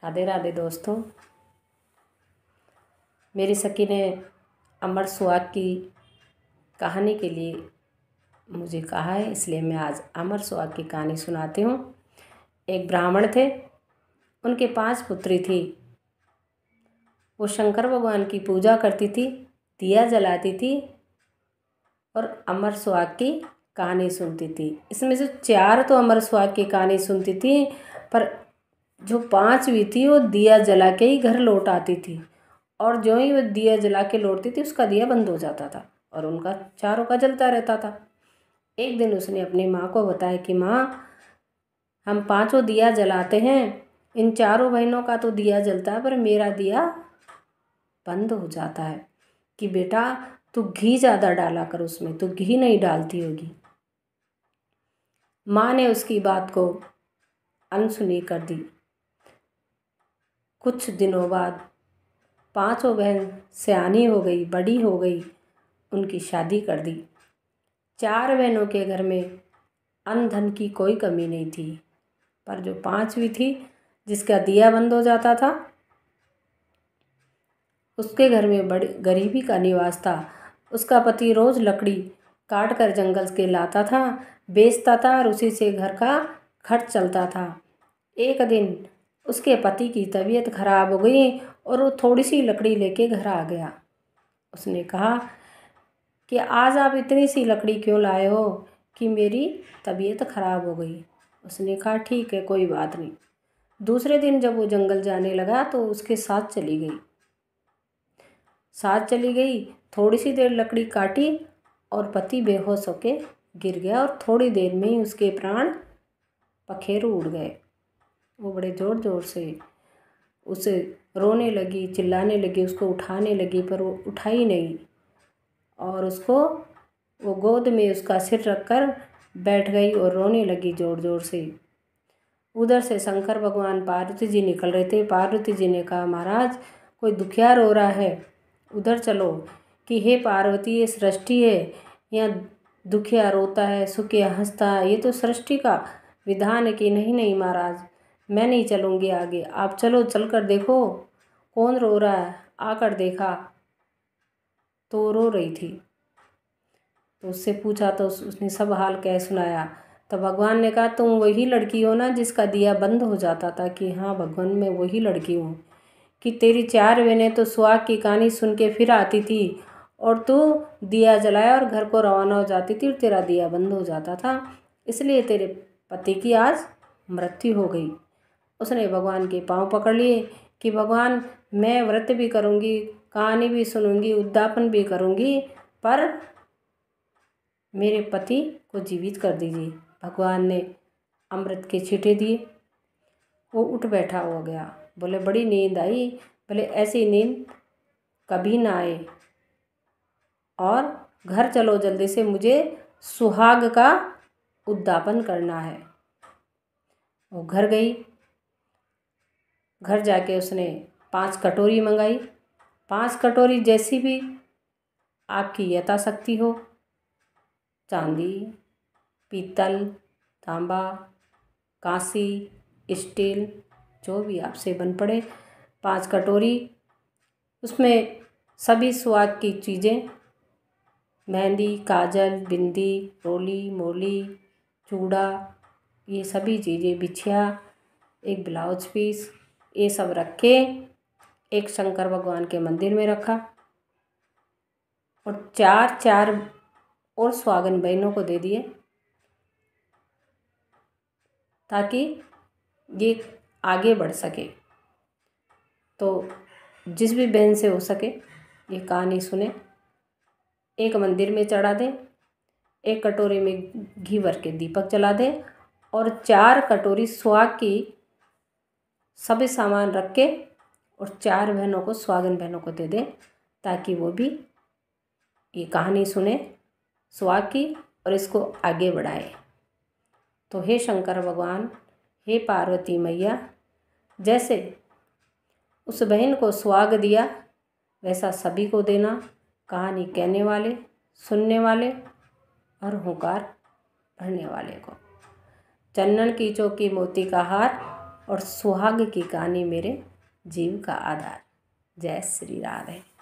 राधे राधे दोस्तों। मेरी सखी ने अमर सुहाग की कहानी के लिए मुझे कहा है, इसलिए मैं आज अमर सुहाग की कहानी सुनाती हूँ। एक ब्राह्मण थे, उनके 5 पुत्री थी। वो शंकर भगवान की पूजा करती थी, दिया जलाती थी और अमर सुहाग की कहानी सुनती थी। इसमें से 4 तो अमर सुहाग की कहानी सुनती थी, पर जो 5वीं थी वो दिया जला के ही घर लौट आती थी। और जो ही वो दिया जला के लौटती थी उसका दिया बंद हो जाता था और उनका चारों का जलता रहता था। एक दिन उसने अपनी माँ को बताया कि माँ, हम 5 दिया जलाते हैं, इन 4 बहनों का तो दिया जलता है पर मेरा दिया बंद हो जाता है। कि बेटा तू घी ज़्यादा डाला कर उसमें, तू घी नहीं डालती होगी। माँ ने उसकी बात को अनसुनी कर दी। कुछ दिनों बाद 5 बहन सयानी हो गई, बड़ी हो गई, उनकी शादी कर दी। 4 बहनों के घर में अन्न धन की कोई कमी नहीं थी, पर जो 5वीं थी जिसका दिया बंद हो जाता था उसके घर में बड़ी गरीबी का निवास था। उसका पति रोज़ लकड़ी काट कर जंगल के लाता था, बेचता था और उसी से घर का खर्च चलता था। एक दिन उसके पति की तबीयत खराब हो गई और वो थोड़ी सी लकड़ी लेके घर आ गया। उसने कहा कि आज आप इतनी सी लकड़ी क्यों लाए हो? कि मेरी तबीयत खराब हो गई। उसने कहा ठीक है, कोई बात नहीं। दूसरे दिन जब वो जंगल जाने लगा तो उसके साथ चली गई। थोड़ी सी देर लकड़ी काटी और पति बेहोश होके गिर गया और थोड़ी देर में ही उसके प्राण पखेरु उड़ गए। वो बड़े ज़ोर ज़ोर से उसे रोने लगी, चिल्लाने लगी, उसको उठाने लगी, पर वो उठाई नहीं और उसको वो गोद में उसका सिर रखकर बैठ गई और रोने लगी ज़ोर ज़ोर से। उधर से शंकर भगवान पार्वती जी निकल रहे थे। पार्वती जी ने कहा, महाराज कोई दुखिया रो रहा है, उधर चलो। कि हे पार्वती, ये सृष्टि है, यहाँ दुखिया रोता है, सुखिया हंसता है, ये तो सृष्टि का विधान है। कि नहीं नहीं महाराज, मैं नहीं चलूँगी आगे, आप चलो, चल कर देखो कौन रो रहा है। आकर देखा तो रो रही थी। तो उससे पूछा तो उसने सब हाल कह सुनाया। तो भगवान ने कहा, तुम वही लड़की हो ना जिसका दिया बंद हो जाता था? कि हाँ भगवान, मैं वही लड़की हूँ। कि तेरी 4 बहनें तो सुहाग की कहानी सुन के फिर आती थी और तू दिया जलाया और घर को रवाना हो जाती थी और तेरा दिया बंद हो जाता था, इसलिए तेरे पति की आज मृत्यु हो गई। उसने भगवान के पांव पकड़ लिए कि भगवान, मैं व्रत भी करूँगी, कहानी भी सुनूंगी, उद्यापन भी करूँगी, पर मेरे पति को जीवित कर दीजिए। भगवान ने अमृत के छींटे दिए, वो उठ बैठा हो गया। बोले बड़ी नींद आई। बोले ऐसी नींद कभी ना आए और घर चलो जल्दी से, मुझे सुहाग का उद्यापन करना है। वो घर गई। घर जाके उसने 5 कटोरी मंगाई। 5 कटोरी जैसी भी आपकी यथाशक्ति हो, चांदी, पीतल, तांबा, कांसी, स्टील, जो भी आपसे बन पड़े, 5 कटोरी। उसमें सभी सुहाग की चीज़ें, मेहंदी, काजल, बिंदी, रोली, मोली, चूड़ा, ये सभी चीज़ें, बिछिया, एक ब्लाउज पीस, ये सब रख के एक शंकर भगवान के मंदिर में रखा और 4 और सुहागन बहनों को दे दिए ताकि ये आगे बढ़ सके। तो जिस भी बहन से हो सके ये कहानी सुने, एक मंदिर में चढ़ा दें, एक कटोरी में घी भर के दीपक जला दें और 4 कटोरी सुहाग की सभी सामान रख के और 4 बहनों को, सुहागन बहनों को दे दें ताकि वो भी ये कहानी सुने सुहाग की और इसको आगे बढ़ाए। तो हे शंकर भगवान, हे पार्वती मैया, जैसे उस बहन को सुहाग दिया वैसा सभी को देना, कहानी कहने वाले, सुनने वाले और हुंकार भरने वाले को। चंदन की चौकी मोती का हार, और सुहाग की कहानी मेरे जीव का आधार। जय श्री राधे।